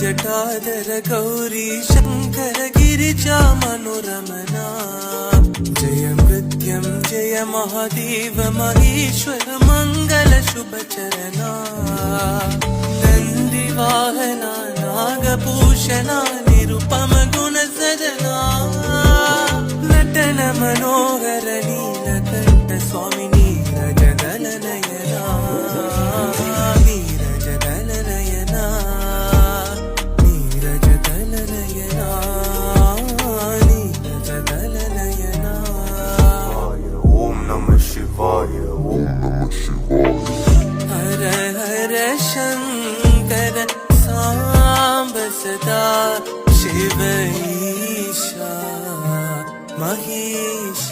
जटाधर गौरी शंकर गिरिजा मनोरमना जय मृत्युं जय महादेव महेश्वर मंगल शुभचरणा नंदिवाहना नागभूषणा निरुपम गुणसदना नटन मनोहर नीलकंठ स्वामी नीरजदल नयना नीरजदल नयना नीरजदल नयना नीरजदल नयना। ओम नमः शिवाय ओम नमः शिवाय। हर हर शंकर सांब सदा शिव ईशा महेश।